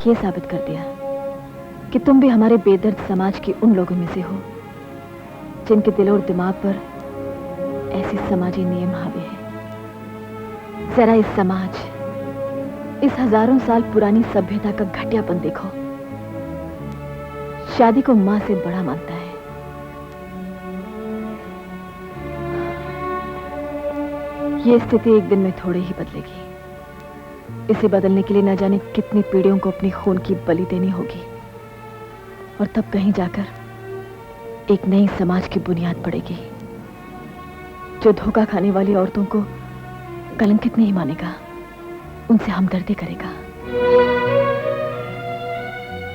ये साबित कर दिया कि तुम भी हमारे बेदर्द समाज के उन लोगों में से हो जिनके दिल और दिमाग पर ऐसे समाजी नियम हावी है। जरा इस समाज, इस हजारों साल पुरानी सभ्यता का घटियापन देखो। शादी को मां से बड़ा मानता है। ये स्थिति एक दिन में थोड़े ही बदलेगी। इसे बदलने के लिए न जाने कितनी पीढ़ियों को अपनी खून की बलि देनी होगी, और तब कहीं जाकर एक नई समाज की बुनियाद पड़ेगी जो धोखा खाने वाली औरतों को कलंकित नहीं मानेगा, उनसे हमदर्दी करेगा।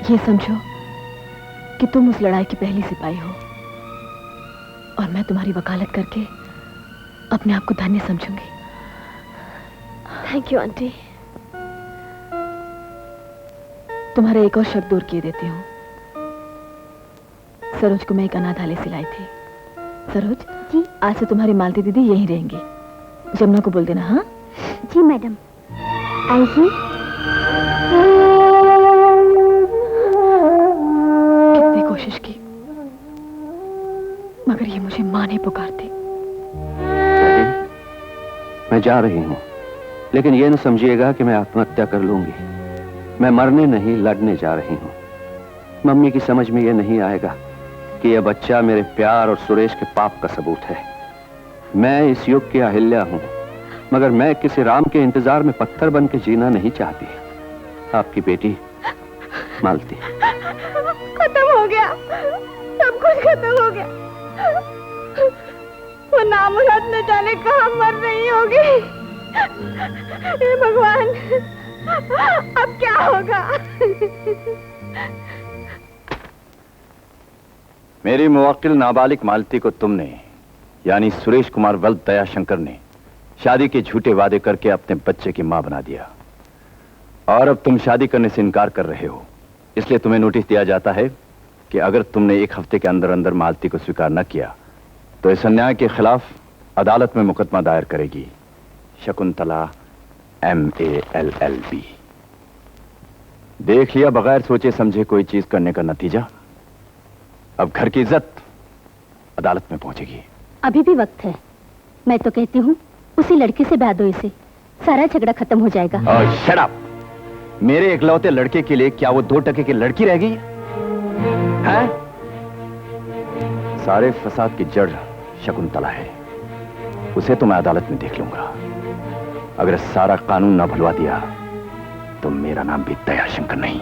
ये समझो कि तुम उस लड़ाई की पहली सिपाही हो और मैं तुम्हारी वकालत करके अपने आप को धन्य समझूंगी। Thank you aunty. तुम्हारा एक और शब्द दूर किए देती हूँ। सरोज को मैं एक अनाथालय से लाई थी। सरोज जी, आज से तुम्हारी मालती दीदी यहीं रहेंगी। जमुना को बोल देना। हाँ जी मैडम। आइए। कितनी कोशिश की मगर ये मुझे मां नहीं पुकारती। मैं जा रही हूँ, लेकिन ये न समझिएगा कि मैं आत्महत्या कर लूंगी। मैं मरने नहीं, लड़ने जा रही हूँ। मम्मी की समझ में ये नहीं आएगा कि यह बच्चा मेरे प्यार और सुरेश के पाप का सबूत है। मैं इस युग की अहिल्या हूँ, मगर मैं किसी राम के इंतजार में पत्थर बन के जीना नहीं चाहती। आपकी बेटी मालती। खत्म हो गया, सब कुछ खत्म हो गया। वो नामुराद न जाने कहाँ मर रही होगी। हे भगवान, अब क्या होगा? मेरी मुवक्किल नाबालिग मालती को तुमने, यानी सुरेश कुमार वल्द दयाशंकर ने शादी के झूठे वादे करके अपने बच्चे की मां बना दिया, और अब तुम शादी करने से इनकार कर रहे हो। इसलिए तुम्हें नोटिस दिया जाता है कि अगर तुमने एक हफ्ते के अंदर अंदर मालती को स्वीकार न किया तो इस अन्याय के खिलाफ अदालत में मुकदमा दायर करेगी शकुंतला MALLB। देख लिया बगैर सोचे समझे कोई चीज करने का नतीजा। अब घर की इज्जत अदालत में पहुंचेगी। अभी भी वक्त है। मैं तो कहती हूँ उसी लड़के से ब्याह दो, इसे सारा झगड़ा खत्म हो जाएगा। Shut up! मेरे इकलौते लड़के के लिए क्या वो 2 टके की लड़की रह गई है? सारे फसाद की जड़ शकुंतला है। उसे तो मैं अदालत में देख लूंगा। अगर सारा कानून ना भुलवा दिया तो मेरा नाम भी दयाशंकर नहीं।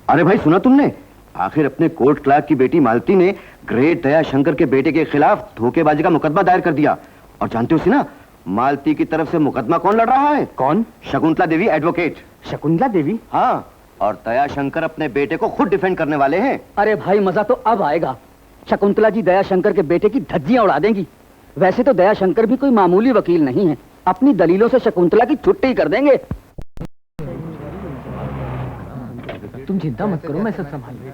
अरे भाई, सुना तुमने? आखिर अपने कोर्ट क्लर्क की बेटी मालती ने ग्रेट दयाशंकर के बेटे के खिलाफ धोखेबाजी का मुकदमा दायर कर दिया। और जानते हो ना, मालती की तरफ से मुकदमा कौन लड़ रहा है? कौन? शकुंतला देवी एडवोकेट। शकुंतला देवी? हाँ, और दयाशंकर अपने बेटे को खुद डिफेंड करने वाले हैं। अरे भाई, मजा तो अब आएगा। शकुंतला जी दयाशंकर के बेटे की धज्जियां उड़ा देंगी। वैसे तो दयाशंकर भी कोई मामूली वकील नहीं है। अपनी दलीलों से शकुंतला की छुट्टी कर देंगे। तुम चिंता मत करो, मैं सब संभालूंगा।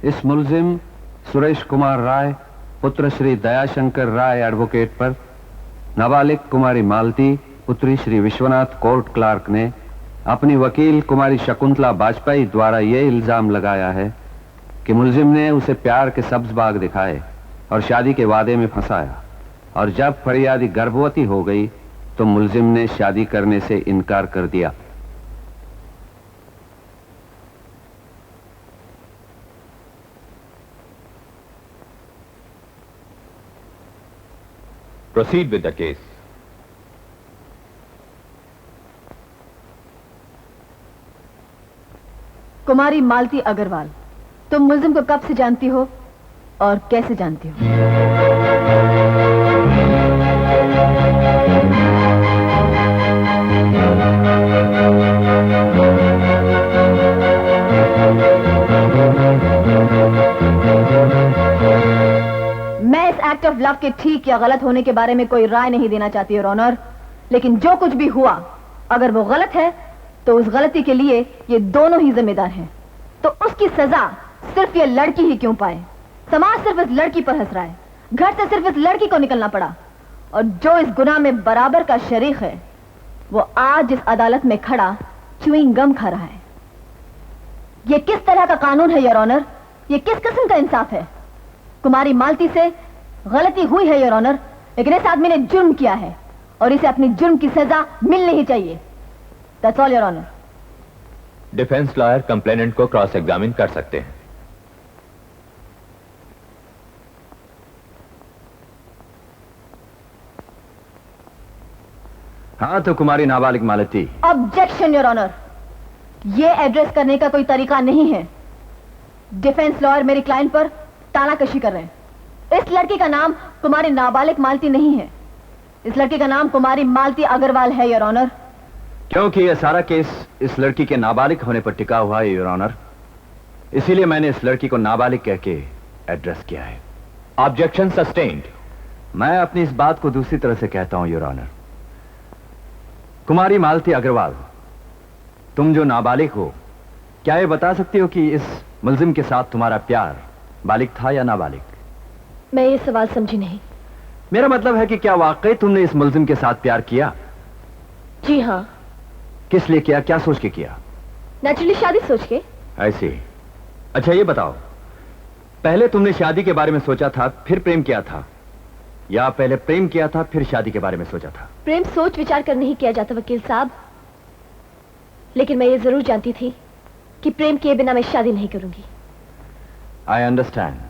इस मुलजिम सुरेश कुमार राय पुत्र श्री दयाशंकर राय एडवोकेट पर नाबालिग कुमारी मालती पुत्री श्री विश्वनाथ कोर्ट क्लार्क ने अपनी वकील कुमारी शकुंतला वाजपेयी द्वारा यह इल्जाम लगाया है कि मुलजिम ने उसे प्यार के सब्ज बाग दिखाए और शादी के वादे में फंसाया, और जब फरियादी गर्भवती हो गई तो मुलजिम ने शादी करने से इनकार कर दिया। Proceed with the case. कुमारी मालती अग्रवाल, तुम मुलजिम को कब से जानती हो और कैसे जानती हो? मैं इस एक्ट ऑफ लव के ठीक या गलत होने के बारे में कोई राय नहीं देना चाहती योर ऑनर, लेकिन जो कुछ भी हुआ, अगर वो गलत है तो उस गलती के लिए ये दोनों ही जिम्मेदार हैं। तो उसकी सजा सिर्फ ये लड़की ही क्यों पाए? समाज सिर्फ इस लड़की पर हंस रहा है, घर से सिर्फ इस लड़की को निकलना पड़ा, और जो इस गुनाह में बराबर का शरीक है वो आज इस अदालत में खड़ा च्युइंग गम खा रहा है। ये किस तरह का कानून है योर ऑनर? ये किस किस्म का इंसाफ है? कुमारी मालती से गलती हुई है योर ऑनर, लेकिन इस आदमी ने जुर्म किया है और इसे अपनी जुर्म की सजा मिलनी ही चाहिए। That's all your honour. Defence lawyer complainant को क्रॉस एग्जामिन कर सकते हैं। हाँ तो कुमारी नाबालिग मालती। ऑब्जेक्शन योर ऑनर, ये एड्रेस करने का कोई तरीका नहीं है। डिफेंस लॉयर मेरी क्लाइंट पर तानाकशी कर रहे हैं। इस लड़की का नाम कुमारी नाबालिग मालती नहीं है, इस लड़की का नाम कुमारी मालती अग्रवाल है योर ऑनर। क्योंकि यह सारा केस इस लड़की के नाबालिग होने पर टिका हुआ है योर ऑनर, इसीलिए मैंने इस लड़की को नाबालिग कह के एड्रेस किया है। Objection sustained. मैं अपनी इस बात को दूसरी तरह से कहता हूं योर ऑनर। कुमारी मालती अग्रवाल, तुम जो नाबालिग हो, क्या ये बता सकती हो कि इस मुल्जिम के साथ तुम्हारा प्यार बालिग था या नाबालिग? मैं ये सवाल समझी नहीं। मेरा मतलब है कि क्या वाकई तुमने इस मुल्जिम के साथ प्यार किया? जी हाँ। किस लिए किया, क्या सोच के किया? नेचुरली शादी सोच के। ऐसे। अच्छा ये बताओ, पहले तुमने शादी के बारे में सोचा था फिर प्रेम किया था, या पहले प्रेम किया था फिर शादी के बारे में सोचा था? प्रेम सोच विचार कर नहीं किया जाता वकील साहब, लेकिन मैं ये जरूर जानती थी कि प्रेम किए बिना मैं शादी नहीं करूंगी। आई अंडरस्टैंड,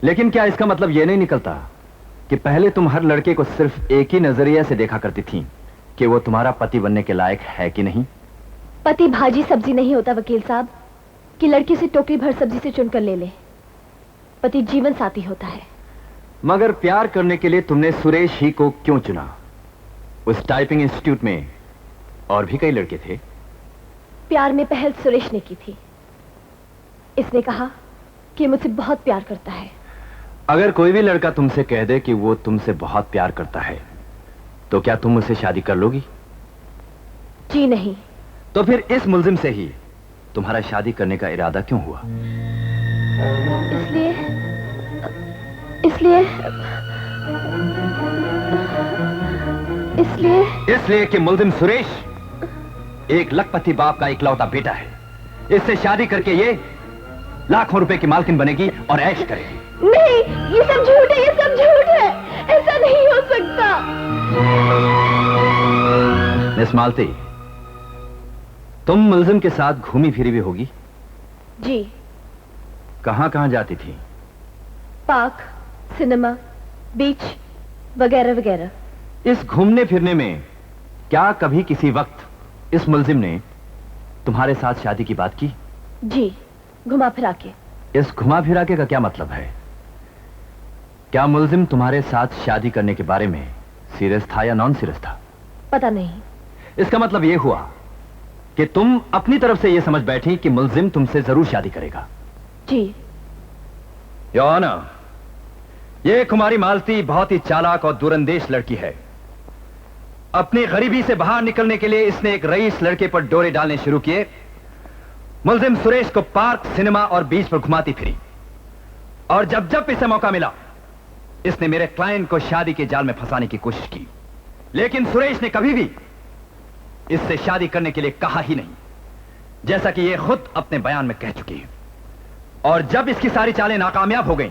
लेकिन क्या इसका मतलब यह नहीं निकलता कि पहले तुम हर लड़के को सिर्फ एक ही नजरिए से देखा करती थी कि वो तुम्हारा पति बनने के लायक है कि नहीं? पति भाजी सब्जी नहीं होता वकील साहब कि लड़की से टोकरी भर सब्जी से चुनकर ले ले। पति जीवन साथी होता है। मगर प्यार करने के लिए तुमने सुरेश ही को क्यों चुना? उस टाइपिंग इंस्टीट्यूट में और भी कई लड़के थे। प्यार में पहल सुरेश ने की थी। इसने कहा कि मुझसे बहुत प्यार करता है। अगर कोई भी लड़का तुमसे कह दे कि वो तुमसे बहुत प्यार करता है, तो क्या तुम उससे शादी कर लोगी? जी नहीं। तो फिर इस मुल्जिम से ही तुम्हारा शादी करने का इरादा क्यों हुआ? इसलिए कि मुल्जिम सुरेश एक लखपति बाप का इकलौता बेटा है। इससे शादी करके ये लाखों रुपए की मालकिन बनेगी और ऐश करेगी। नहीं, ये सब झूठ है, ये सब झूठ है, ऐसा नहीं हो सकता। मिस मालती, तुम मुल्जिम के साथ घूमी फिरी भी होगी? जी। कहां जाती थी? पार्क, सिनेमा, बीच वगैरह वगैरह। इस घूमने फिरने में क्या कभी किसी वक्त इस मुल्जिम ने तुम्हारे साथ शादी की बात की? जी, घुमा फिरा के। इस घुमा फिरा के का क्या मतलब है? क्या मुल्जिम तुम्हारे साथ शादी करने के बारे में सीरियस था या नॉन सीरियस था? पता नहीं। इसका मतलब यह हुआ कि तुम अपनी तरफ से यह समझ बैठी कि मुल्जिम तुमसे जरूर शादी करेगा। जी। योर ऑनर, यह कुमारी मालती बहुत ही चालाक और दूरंदेश लड़की है। अपनी गरीबी से बाहर निकलने के लिए इसने एक रईस लड़के पर डोरे डालने शुरू किए। मुल्जिम सुरेश को पार्क, सिनेमा और बीच पर घुमाती फिरी, और जब जब इसे मौका मिला इसने मेरे क्लाइंट को शादी के जाल में फंसाने की कोशिश की। लेकिन सुरेश ने कभी भी इससे शादी करने के लिए कहा ही नहीं, जैसा कि यह खुद अपने बयान में कह चुकी है। और जब इसकी सारी चालें नाकामयाब हो गईं,